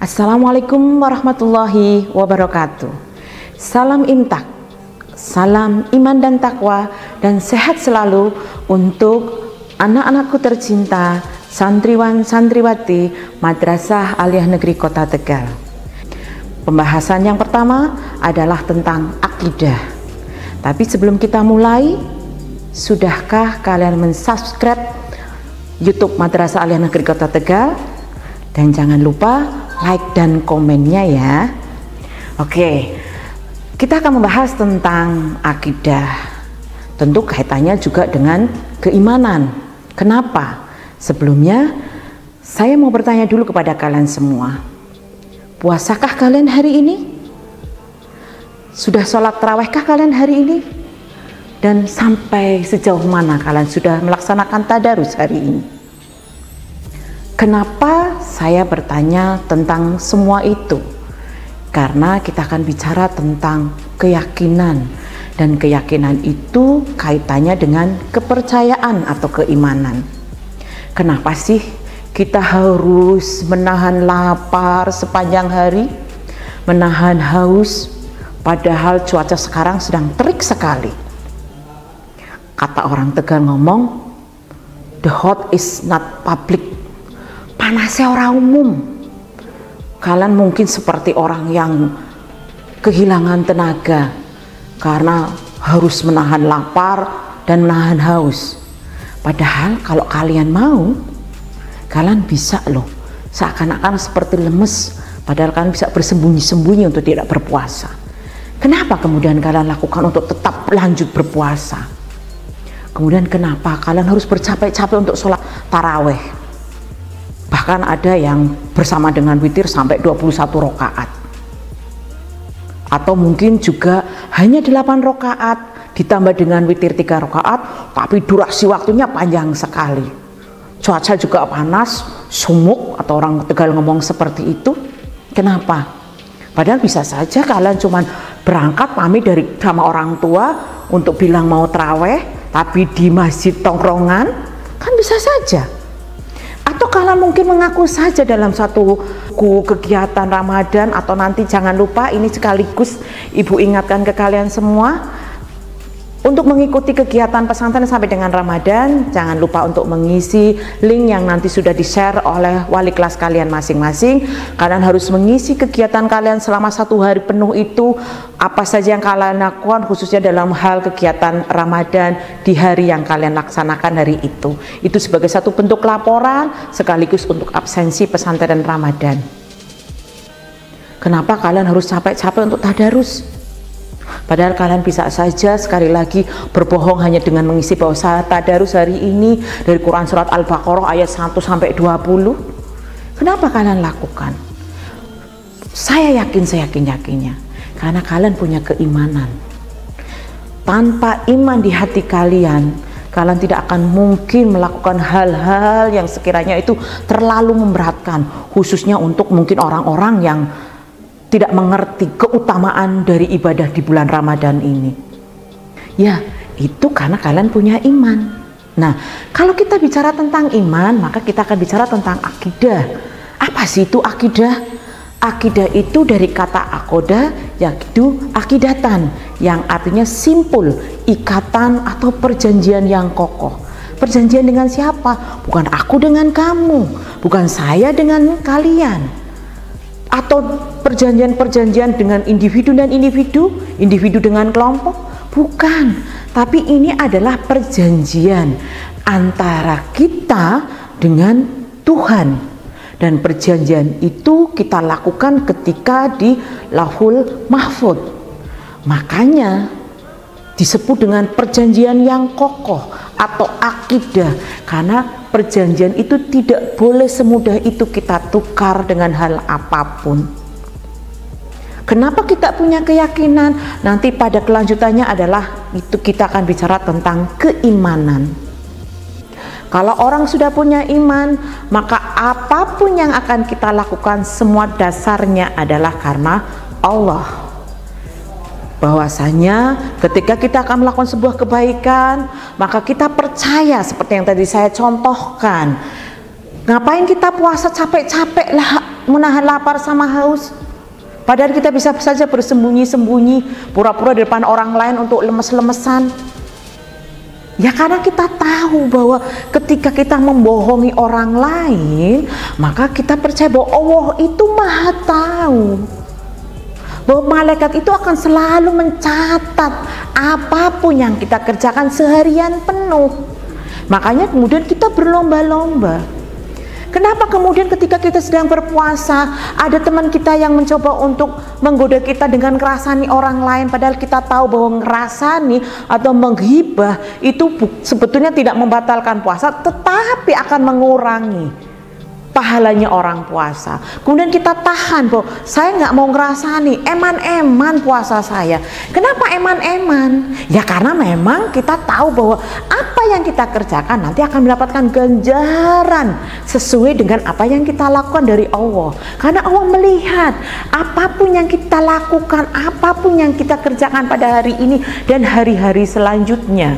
Assalamualaikum warahmatullahi wabarakatuh. Salam imtak, salam iman dan takwa, dan sehat selalu untuk anak-anakku tercinta, santriwan santriwati Madrasah Aliyah Negeri Kota Tegal. Pembahasan yang pertama adalah tentang akidah. Tapi sebelum kita mulai, sudahkah kalian mensubscribe YouTube Madrasah Aliyah Negeri Kota Tegal? Dan jangan lupa like dan komennya ya. Oke, kita akan membahas tentang akidah. Tentu kaitannya juga dengan keimanan. Kenapa? Sebelumnya saya mau bertanya dulu kepada kalian semua. Puasakah kalian hari ini? Sudah sholat tarawihkah kalian hari ini? Dan sampai sejauh mana kalian sudah melaksanakan tadarus hari ini? Kenapa saya bertanya tentang semua itu? Karena kita akan bicara tentang keyakinan, dan keyakinan itu kaitannya dengan kepercayaan atau keimanan. Kenapa sih kita harus menahan lapar sepanjang hari, menahan haus, padahal cuaca sekarang sedang terik sekali? Kata orang Tegal ngomong, the hot is not public. Panasnya orang umum. Kalian mungkin seperti orang yang kehilangan tenaga karena harus menahan lapar dan menahan haus. Padahal kalau kalian mau, kalian bisa loh, seakan-akan seperti lemes, padahal kalian bisa bersembunyi-sembunyi untuk tidak berpuasa. Kenapa kemudian kalian lakukan untuk tetap lanjut berpuasa? Kemudian kenapa kalian harus bercapek-capek untuk sholat taraweh? Bahkan ada yang bersama dengan witir sampai 21 rakaat. Atau mungkin juga hanya 8 rakaat ditambah dengan witir 3 rakaat, tapi durasi waktunya panjang sekali. Cuaca juga panas, sumuk, atau orang Tegal ngomong seperti itu. Kenapa? Padahal bisa saja kalian cuman berangkat pamit sama orang tua untuk bilang mau taraweh, tapi di masjid tongkrongan, kan bisa saja. Atau kalian mungkin mengaku saja dalam satu kegiatan Ramadan, atau nanti jangan lupa ini sekaligus ibu ingatkan ke kalian semua, untuk mengikuti kegiatan pesantren sampai dengan Ramadan, jangan lupa untuk mengisi link yang nanti sudah di-share oleh wali kelas kalian masing-masing. Kalian harus mengisi kegiatan kalian selama 1 hari penuh itu, apa saja yang kalian lakukan, khususnya dalam hal kegiatan Ramadan di hari yang kalian laksanakan hari itu. Itu sebagai satu bentuk laporan sekaligus untuk absensi pesantren Ramadan. Kenapa kalian harus capek-capek untuk tadarus? Padahal kalian bisa saja sekali lagi berbohong hanya dengan mengisi bahwa saya tadarus hari ini dari Quran Surat Al-Baqarah ayat 1 sampai 20. Kenapa kalian lakukan? Saya yakin-yakinnya karena kalian punya keimanan. Tanpa iman di hati kalian, kalian tidak akan mungkin melakukan hal-hal yang sekiranya itu terlalu memberatkan, khususnya untuk mungkin orang-orang yang tidak mengerti keutamaan dari ibadah di bulan Ramadan ini. Ya, itu karena kalian punya iman. Nah, kalau kita bicara tentang iman, maka kita akan bicara tentang akidah. Apa sih itu akidah? Akidah itu dari kata akoda, yaitu akidatan, yang artinya simpul, ikatan atau perjanjian yang kokoh. Perjanjian dengan siapa? Bukan aku dengan kamu, bukan saya dengan kalian, atau perjanjian-perjanjian dengan individu dan individu dengan kelompok, bukan. Tapi ini adalah perjanjian antara kita dengan Tuhan, dan perjanjian itu kita lakukan ketika di Lauhul Mahfuz. Makanya disebut dengan perjanjian yang kokoh atau akidah, karena perjanjian itu tidak boleh semudah itu kita tukar dengan hal apapun. Kenapa kita punya keyakinan? Nanti pada kelanjutannya adalah itu kita akan bicara tentang keimanan. Kalau orang sudah punya iman, maka apapun yang akan kita lakukan semua dasarnya adalah karena Allah. Bahwasanya ketika kita akan melakukan sebuah kebaikan, maka kita percaya seperti yang tadi saya contohkan. Ngapain kita puasa capek-capek lah menahan lapar sama haus? Padahal kita bisa saja bersembunyi-sembunyi, pura-pura di depan orang lain untuk lemes-lemesan. Ya karena kita tahu bahwa ketika kita membohongi orang lain, maka kita percaya bahwa Allah itu maha tahu, bahwa malaikat itu akan selalu mencatat apapun yang kita kerjakan seharian penuh. Makanya kemudian kita berlomba-lomba. Kenapa kemudian ketika kita sedang berpuasa, ada teman kita yang mencoba untuk menggoda kita dengan ngerasani orang lain, padahal kita tahu bahwa ngerasani atau menghibah itu sebetulnya tidak membatalkan puasa, tetapi akan mengurangi pahalanya orang puasa. Kemudian kita tahan bahwa saya nggak mau ngerasani, eman-eman puasa saya. Kenapa eman-eman? Ya karena memang kita tahu bahwa apa yang kita kerjakan nanti akan mendapatkan ganjaran sesuai dengan apa yang kita lakukan dari Allah. Karena Allah melihat apapun yang kita lakukan, apapun yang kita kerjakan pada hari ini dan hari-hari selanjutnya,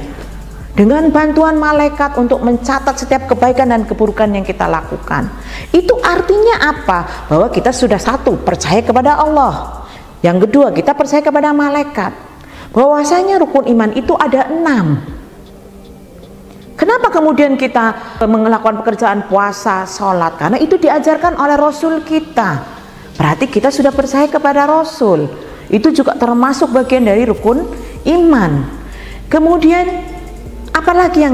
dengan bantuan malaikat untuk mencatat setiap kebaikan dan keburukan yang kita lakukan. Itu artinya apa? Bahwa kita sudah satu, percaya kepada Allah. Yang kedua, kita percaya kepada malaikat. Bahwasanya rukun iman itu ada 6. Kenapa kemudian kita melakukan pekerjaan puasa, sholat? Karena itu diajarkan oleh Rasul kita. Berarti kita sudah percaya kepada Rasul. Itu juga termasuk bagian dari rukun iman. Kemudian apalagi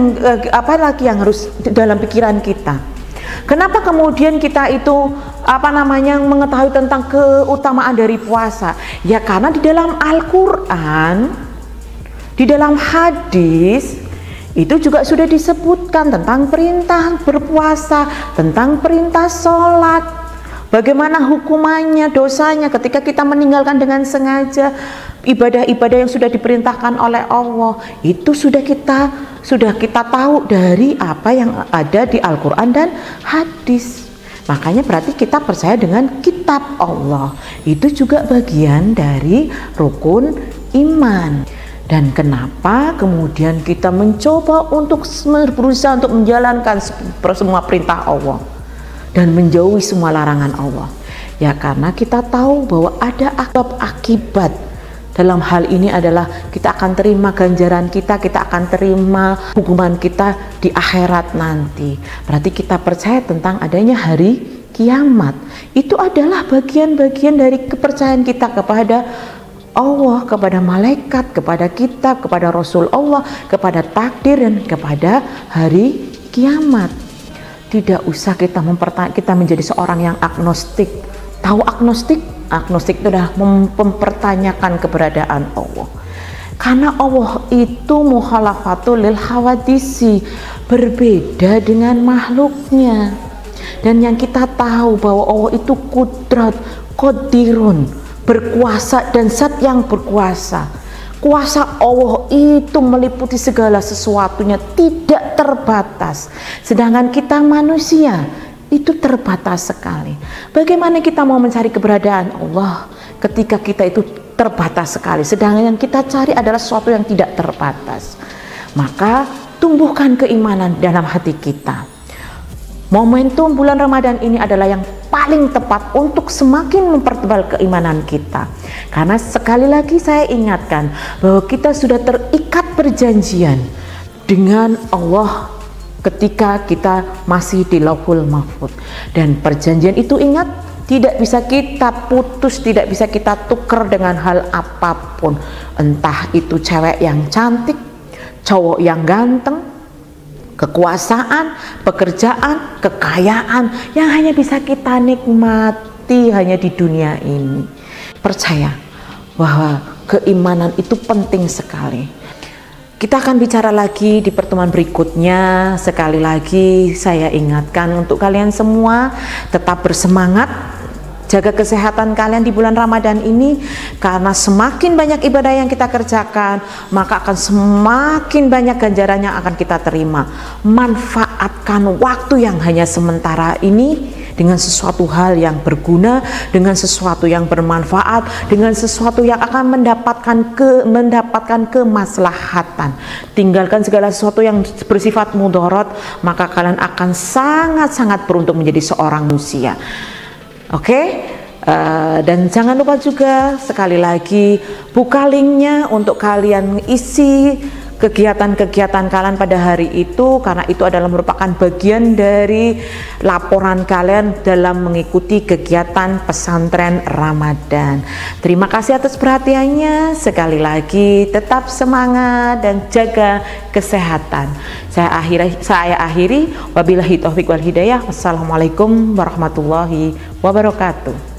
yang harus dalam pikiran kita? Kenapa kemudian kita itu mengetahui tentang keutamaan dari puasa? Ya karena di dalam Al-Qur'an, di dalam hadis itu juga sudah disebutkan tentang perintah berpuasa, tentang perintah sholat, bagaimana hukumannya, dosanya ketika kita meninggalkan dengan sengaja ibadah-ibadah yang sudah diperintahkan oleh Allah. Itu sudah kita tahu dari apa yang ada di Al-Quran dan hadis. Makanya berarti kita percaya dengan kitab Allah. Itu juga bagian dari rukun iman. Dan kenapa kemudian kita mencoba untuk berusaha untuk menjalankan semua perintah Allah dan menjauhi semua larangan Allah? Ya karena kita tahu bahwa ada akibat. Dalam hal ini adalah kita akan terima ganjaran kita akan terima hukuman kita di akhirat nanti. Berarti kita percaya tentang adanya hari kiamat. Itu adalah bagian-bagian dari kepercayaan kita kepada Allah, kepada malaikat, kepada kitab, kepada Rasul Allah, kepada takdir dan kepada hari kiamat. Tidak usah kita menjadi seorang yang agnostik. Tahu agnostik? Agnostik itu adalah mempertanyakan keberadaan Allah. Karena Allah itu mukhalafatul lil hawadisi, berbeda dengan makhluknya. Dan yang kita tahu bahwa Allah itu kudrat, qadirun, berkuasa dan zat yang berkuasa. Kuasa Allah itu meliputi segala sesuatunya, tidak terbatas. Sedangkan kita manusia itu terbatas sekali. Bagaimana kita mau mencari keberadaan Allah ketika kita itu terbatas sekali, sedangkan yang kita cari adalah sesuatu yang tidak terbatas? Maka tumbuhkan keimanan dalam hati kita. Momentum bulan Ramadan ini adalah yang paling tepat untuk semakin mempertebal keimanan kita. Karena sekali lagi saya ingatkan bahwa kita sudah terikat perjanjian dengan Allah ketika kita masih di Lauhul Mahfuz, dan perjanjian itu ingat tidak bisa kita putus, tidak bisa kita tukar dengan hal apapun, entah itu cewek yang cantik, cowok yang ganteng, kekuasaan, pekerjaan, kekayaan yang hanya bisa kita nikmati hanya di dunia ini. Percaya bahwa keimanan itu penting sekali. Kita akan bicara lagi di pertemuan berikutnya. Sekali lagi saya ingatkan untuk kalian semua tetap bersemangat, jaga kesehatan kalian di bulan Ramadan ini, karena semakin banyak ibadah yang kita kerjakan, maka akan semakin banyak ganjaran yang akan kita terima. Manfaatkan waktu yang hanya sementara ini dengan sesuatu hal yang berguna, dengan sesuatu yang bermanfaat, dengan sesuatu yang akan mendapatkan kemaslahatan. Tinggalkan segala sesuatu yang bersifat mudarat, maka kalian akan sangat-sangat beruntung menjadi seorang manusia. Oke. Dan jangan lupa juga sekali lagi buka linknya untuk kalian isi kegiatan-kegiatan kalian pada hari itu, karena itu adalah merupakan bagian dari laporan kalian dalam mengikuti kegiatan pesantren Ramadan. Terima kasih atas perhatiannya. Sekali lagi tetap semangat dan jaga kesehatan. Saya akhiri wabillahi taufik wal hidayah. Wassalamualaikum warahmatullahi wabarakatuh.